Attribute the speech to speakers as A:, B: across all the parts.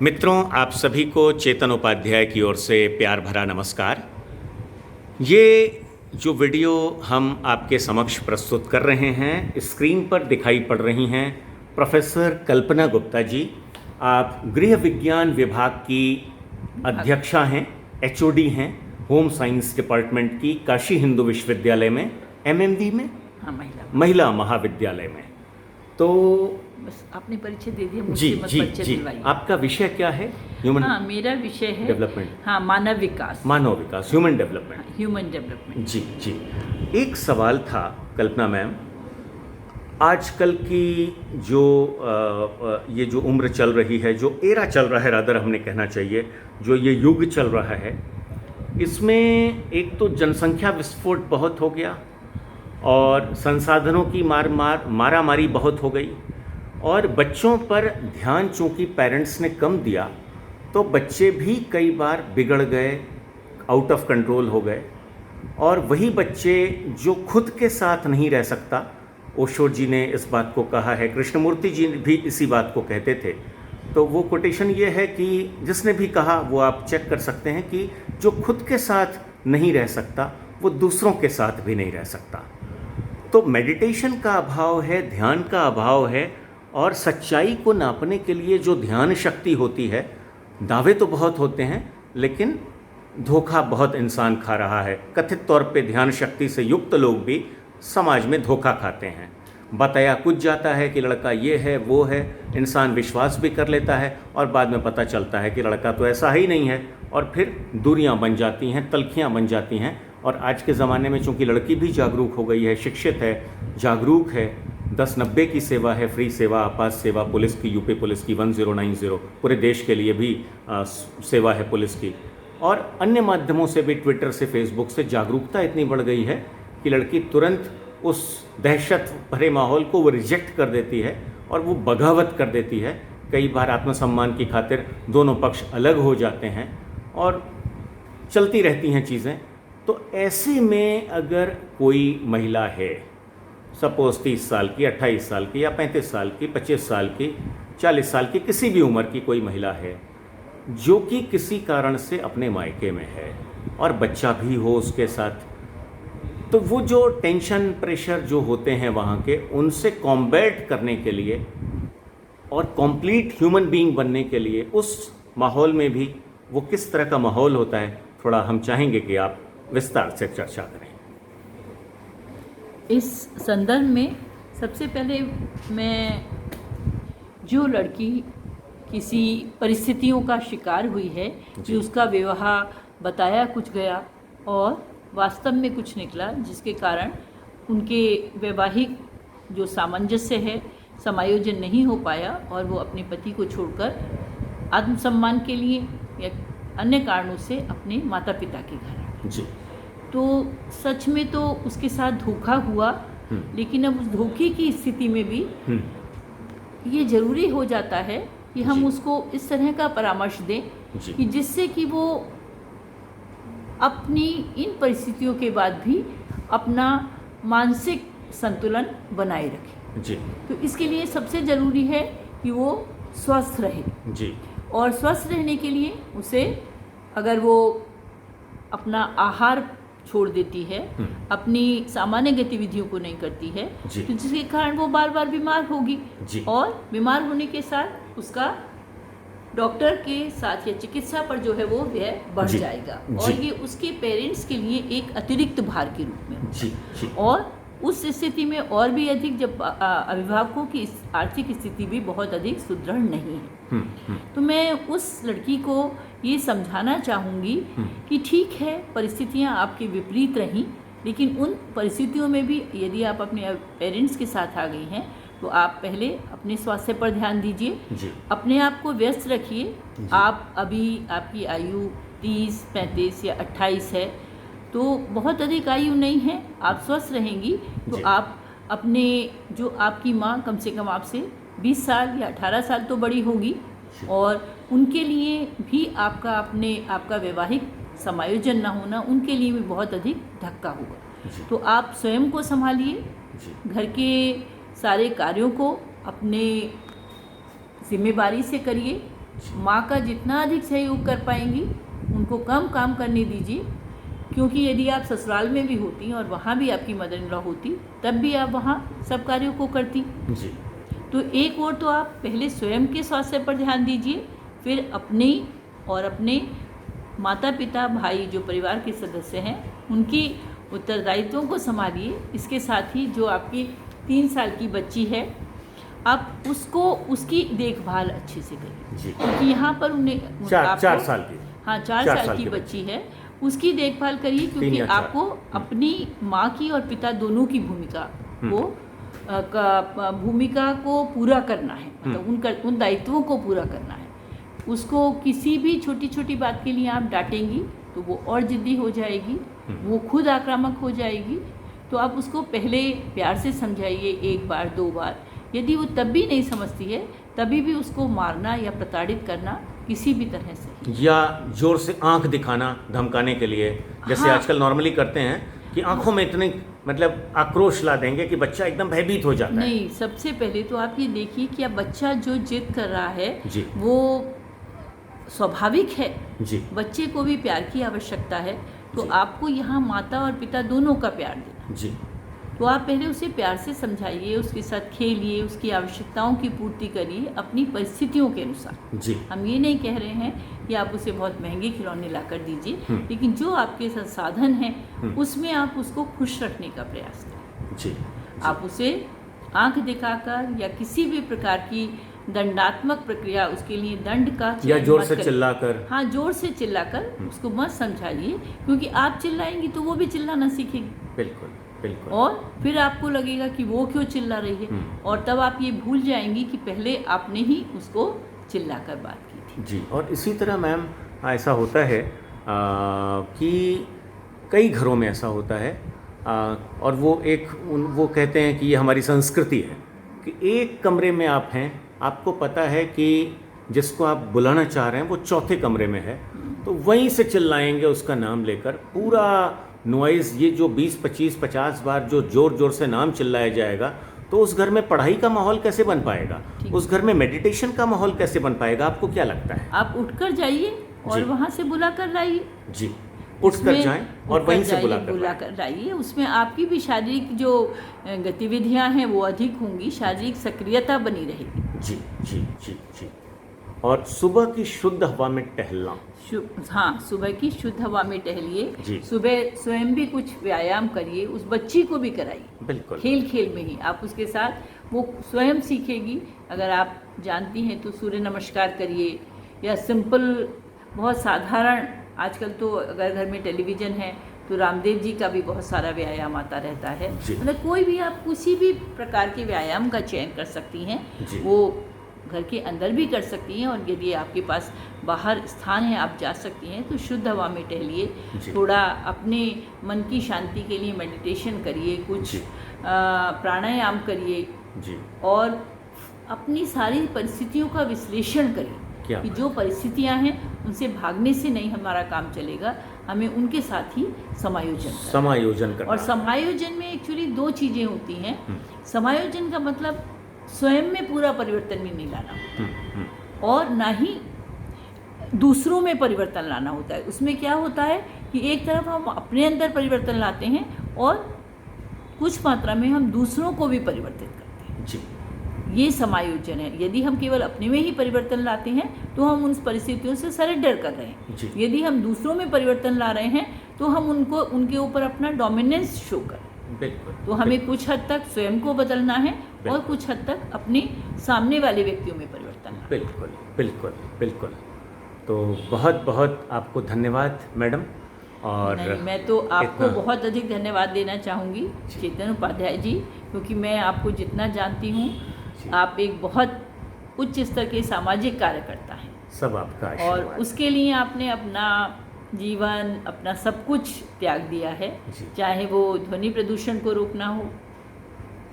A: मित्रों, आप सभी को चेतन उपाध्याय की ओर से प्यार भरा नमस्कार। ये जो वीडियो हम आपके समक्ष प्रस्तुत कर रहे हैं, स्क्रीन पर दिखाई पड़ रही हैं प्रोफेसर कल्पना गुप्ता जी। आप गृह विज्ञान विभाग की अध्यक्षा हैं, एचओडी हैं, होम साइंस डिपार्टमेंट की, काशी हिंदू विश्वविद्यालय में, एमएमवी में,
B: हाँ,
A: महिला महाविद्यालय में। तो
B: बस आपने परिचय दे दिया,
A: जी
B: मुझसे मत
A: जी
B: परिचय
A: जी,
B: दिलवाइए।
A: आपका विषय क्या है? ह्यूमन
B: हाँ, मेरा विषय है
A: डेवलपमेंट,
B: हाँ, मानव विकास,
A: ह्यूमन डेवलपमेंट।
B: Human development.
A: जी जी। एक सवाल था कल्पना मैम, आजकल की जो ये जो उम्र चल रही है, जो एरा चल रहा है, रादर हमने कहना चाहिए, जो ये युग चल रहा है, इसमें एक तो जनसंख्या विस्फोट बहुत हो गया और संसाधनों की मारामारी बहुत हो गई, और बच्चों पर ध्यान चूंकि पेरेंट्स ने कम दिया तो बच्चे भी कई बार बिगड़ गए, आउट ऑफ कंट्रोल हो गए। और वही बच्चे जो खुद के साथ नहीं रह सकता, ओशो जी ने इस बात को कहा है, कृष्णमूर्ति जी भी इसी बात को कहते थे। तो वो कोटेशन ये है कि जिसने भी कहा वो आप चेक कर सकते हैं कि जो खुद के साथ नहीं रह सकता वो दूसरों के साथ भी नहीं रह सकता। तो मेडिटेशन का अभाव है, ध्यान का अभाव है, और सच्चाई को नापने के लिए जो ध्यान शक्ति होती है, दावे तो बहुत होते हैं लेकिन धोखा बहुत इंसान खा रहा है। कथित तौर पे ध्यान शक्ति से युक्त लोग भी समाज में धोखा खाते हैं। बताया कुछ जाता है कि लड़का ये है वो है, इंसान विश्वास भी कर लेता है और बाद में पता चलता है कि लड़का तो ऐसा ही नहीं है, और फिर दूरियां बन जाती हैं, तलखियां बन जाती हैं। और आज के ज़माने में चूँकि लड़की भी जागरूक हो गई है, शिक्षित है, जागरूक है, 1090 की सेवा है, फ्री सेवा, आपात सेवा, पुलिस की, यूपी पुलिस की 1090, पूरे देश के लिए भी सेवा है पुलिस की, और अन्य माध्यमों से भी, ट्विटर से, फेसबुक से जागरूकता इतनी बढ़ गई है कि लड़की तुरंत उस दहशत भरे माहौल को वो रिजेक्ट कर देती है और वो बगावत कर देती है। कई बार आत्मसम्मान की खातिर दोनों पक्ष अलग हो जाते हैं और चलती रहती हैं चीज़ें। तो ऐसे में अगर कोई महिला है, सपोज 30 साल की, 28 साल की, या 35 साल की, 25 साल की, 40 साल की, किसी भी उम्र की कोई महिला है जो कि किसी कारण से अपने मायके में है और बच्चा भी हो उसके साथ, तो वो जो टेंशन, प्रेशर जो होते हैं वहाँ के, उनसे कॉम्बैट करने के लिए और कंप्लीट ह्यूमन बीइंग बनने के लिए उस माहौल में भी वो किस तरह का माहौल होता है, थोड़ा हम चाहेंगे कि आप विस्तार से चर्चा करें।
B: इस संदर्भ में सबसे पहले मैं, जो लड़की किसी परिस्थितियों का शिकार हुई है कि उसका व्यवहार बताया कुछ गया और वास्तव में कुछ निकला, जिसके कारण उनके वैवाहिक जो सामंजस्य है समायोजन नहीं हो पाया और वो अपने पति को छोड़कर आत्मसम्मान के लिए या अन्य कारणों से अपने माता पिता के घर आ
A: जी।
B: तो सच में तो उसके साथ धोखा हुआ, लेकिन अब उस धोखे की स्थिति में भी ये ज़रूरी हो जाता है कि हम उसको इस तरह का परामर्श दें कि जिससे कि वो अपनी इन परिस्थितियों के बाद भी अपना मानसिक संतुलन बनाए रखे।
A: जी।
B: तो इसके लिए सबसे ज़रूरी है कि वो स्वस्थ रहे
A: जी।
B: और स्वस्थ रहने के लिए उसे, अगर वो अपना आहार छोड़ देती है, अपनी सामान्य गतिविधियों को नहीं करती है, तो जिसके कारण वो बार बार बीमार होगी और बीमार होने के साथ उसका डॉक्टर के साथ या चिकित्सा पर जो है वो व्यय बढ़ जाएगा और ये उसके पेरेंट्स के लिए एक अतिरिक्त भार के रूप में होगा। और उस स्थिति में और भी अधिक, जब अभिभावकों की आर्थिक स्थिति भी बहुत अधिक सुदृढ़ नहीं है, तो मैं उस लड़की को ये समझाना चाहूँगी कि ठीक है, परिस्थितियाँ आपके विपरीत रहीं, लेकिन उन परिस्थितियों में भी यदि आप अपने पेरेंट्स के साथ आ गई हैं तो आप पहले अपने स्वास्थ्य पर ध्यान दीजिए, अपने आप को व्यस्त रखिए। आप अभी, आपकी आयु 30, 35 या 28 है, तो बहुत अधिक आयु नहीं है, आप स्वस्थ रहेंगी तो आप अपने, जो आपकी माँ कम से कम आपसे 20 साल या 18 साल तो बड़ी होगी, और उनके लिए भी आपका वैवाहिक समायोजन ना होना उनके लिए भी बहुत अधिक धक्का होगा। तो आप स्वयं को संभालिए, घर के सारे कार्यों को अपने जिम्मेदारी से करिए माँ का जितना अधिक सहयोग कर पाएंगी, उनको कम काम करने दीजिए, क्योंकि यदि आप ससुराल में भी होती और वहाँ भी आपकी मदर इन लॉ होती, तब भी आप वहाँ सब कार्यों को करती
A: जी।
B: तो एक और तो आप पहले स्वयं के स्वास्थ्य पर ध्यान दीजिए, फिर अपने और अपने माता पिता भाई जो परिवार के सदस्य हैं उनकी उत्तरदायित्वों को संभालिए। इसके साथ ही जो आपकी 3 साल की बच्ची है, आप उसकी देखभाल अच्छे से करिए, क्योंकि यहाँ पर उन्हें
A: 4 साल की,
B: हाँ 4 साल की बच्ची है, उसकी देखभाल करिए, क्योंकि आपको अपनी माँ की और पिता दोनों की भूमिका को पूरा करना है, मतलब उन दायित्वों को पूरा करना है। उसको किसी भी छोटी छोटी बात के लिए आप डांटेंगी तो वो और जिद्दी हो जाएगी, वो खुद आक्रामक हो जाएगी। तो आप उसको पहले प्यार से समझाइए, 1 बार 2 बार। यदि वो तब भी नहीं समझती है, तभी भी उसको मारना या प्रताड़ित करना किसी भी तरह से,
A: या जोर से आंख दिखाना धमकाने के लिए, जैसे आजकल नॉर्मली करते हैं कि आंखों में इतने मतलब आक्रोश ला देंगे कि बच्चा एकदम भयभीत हो जाता है।
B: नहीं, सबसे पहले तो आप ये देखिए कि अब बच्चा जो जिद कर रहा है वो स्वाभाविक है
A: जी।
B: बच्चे को भी प्यार की आवश्यकता है, तो आपको यहाँ माता और पिता दोनों का प्यार देना
A: जी।
B: तो आप पहले उसे प्यार से समझाइए, उसके साथ खेलिए, उसकी आवश्यकताओं की पूर्ति करिए अपनी परिस्थितियों के अनुसार
A: जी।
B: हम ये नहीं कह रहे हैं कि आप उसे बहुत महंगे खिलौने ला कर दीजिए, लेकिन जो आपके साथ साधन हैं उसमें आप उसको खुश रखने का प्रयास करें
A: जी।
B: आप उसे आंख दिखाकर या किसी भी प्रकार की दंडात्मक प्रक्रिया, उसके लिए दंड का
A: या जोर से चिल्लाकर,
B: हाँ जोर से चिल्लाकर उसको मत समझाइए, क्योंकि आप चिल्लाएंगी तो वो भी चिल्लाना सीखेगी।
A: बिल्कुल बिल्कुल।
B: और फिर आपको लगेगा कि वो क्यों चिल्ला रही है, और तब आप ये भूल जाएंगी कि पहले आपने ही उसको चिल्लाकर बात की थी।
A: जी। और इसी तरह मैम ऐसा होता है कि कई घरों में ऐसा होता है, और वो कहते हैं कि ये हमारी संस्कृति है कि एक कमरे में आप हैं, आपको पता है कि जिसको आप बुलाना चाह रहे हैं वो चौथे कमरे में है, तो वहीं से चिल्लाएंगे उसका नाम लेकर, पूरा नॉइज़, ये जो 20, 25, 50 बार जो ज़ोर ज़ोर से नाम चिल्लाया जाएगा, तो उस घर में पढ़ाई का माहौल कैसे बन पाएगा, उस घर में मेडिटेशन का माहौल कैसे बन पाएगा? आपको क्या लगता है?
B: आप उठकर जाइए और वहाँ से बुला कर लाइए।
A: जी, उठकर जाएं और वहीं से बुला कर
B: लाइए। उसमें आपकी भी शारीरिक जो गतिविधियाँ हैं वो अधिक होंगी, शारीरिक सक्रियता बनी रहेगी।
A: जी जी जी जी। और सुबह की शुद्ध हवा में टहलना।
B: हाँ, सुबह की शुद्ध हवा में टहलिए, सुबह स्वयं भी कुछ व्यायाम करिए, उस बच्ची को भी कराइए।
A: बिल्कुल, खेल
B: खेल में ही आप उसके साथ, वो स्वयं सीखेगी। अगर आप जानती हैं तो सूर्य नमस्कार करिए, या सिंपल बहुत साधारण, आजकल तो अगर घर में टेलीविज़न है तो रामदेव जी का भी बहुत सारा व्यायाम आता रहता है, मतलब कोई भी आप किसी भी प्रकार के व्यायाम का चयन कर सकती हैं, वो घर के अंदर भी कर सकती हैं, और यदि आपके पास बाहर स्थान है आप जा सकती हैं, तो शुद्ध हवा में टहलिए, थोड़ा अपने मन की शांति के लिए मेडिटेशन करिए, कुछ प्राणायाम करिए, और अपनी सारी परिस्थितियों का विश्लेषण करिए कि जो परिस्थितियां हैं उनसे भागने से नहीं हमारा काम चलेगा, हमें उनके साथ ही समायोजन करना। और समायोजन में एक्चुअली 2 चीज़ें होती हैं। समायोजन का मतलब स्वयं में पूरा परिवर्तन भी नहीं लाना, और ना ही दूसरों में परिवर्तन लाना होता है। उसमें क्या होता है कि एक तरफ हम अपने अंदर परिवर्तन लाते हैं और कुछ मात्रा में हम दूसरों को भी परिवर्तित करते हैं जी। ये समायोजन है। यदि हम केवल अपने में ही परिवर्तन लाते हैं तो हम उन परिस्थितियों से सरेंडर कर रहे हैं। यदि हम दूसरों में परिवर्तन ला रहे हैं तो हम उनके ऊपर अपना डोमिनेंस शो कर रहे हैं। तो हमें कुछ हद तक स्वयं को बदलना है और कुछ हद तक अपने सामने वाले व्यक्तियों में परिवर्तन।
A: बिल्कुल बिल्कुल बिल्कुल। तो बहुत बहुत आपको धन्यवाद मैडम। और
B: मैं तो आपको बहुत अधिक धन्यवाद देना चाहूँगी चेतन उपाध्याय जी, क्योंकि मैं आपको जितना जानती हूँ आप एक बहुत उच्च स्तर के सामाजिक कार्यकर्ता हैं।
A: सब आपका आशीर्वाद।
B: और उसके लिए आपने अपना जीवन, अपना सब कुछ त्याग दिया है, चाहे वो ध्वनि प्रदूषण को रोकना हो,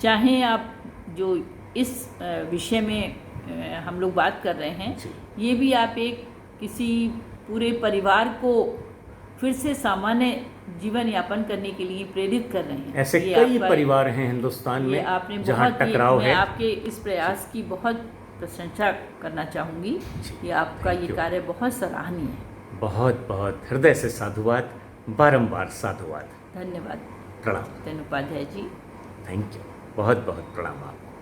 B: चाहे आप जो इस विषय में हम लोग बात कर रहे हैं, ये भी आप एक किसी पूरे परिवार को फिर से सामान्य जीवन यापन करने के लिए प्रेरित कर रहे हैं।
A: ऐसे कई परिवार हैं हिंदुस्तान में जहां टकराव है।
B: मैं आपके इस प्रयास की बहुत प्रशंसा करना चाहूँगी कि आपका ये कार्य बहुत सराहनीय है।
A: बहुत बहुत हृदय से साधुवाद, बारंबार साधुवाद।
B: धन्यवाद
A: प्रणाम।
B: सत्येन उपाध्याय जी।
A: थैंक यू, बहुत बहुत प्रणाम आपको।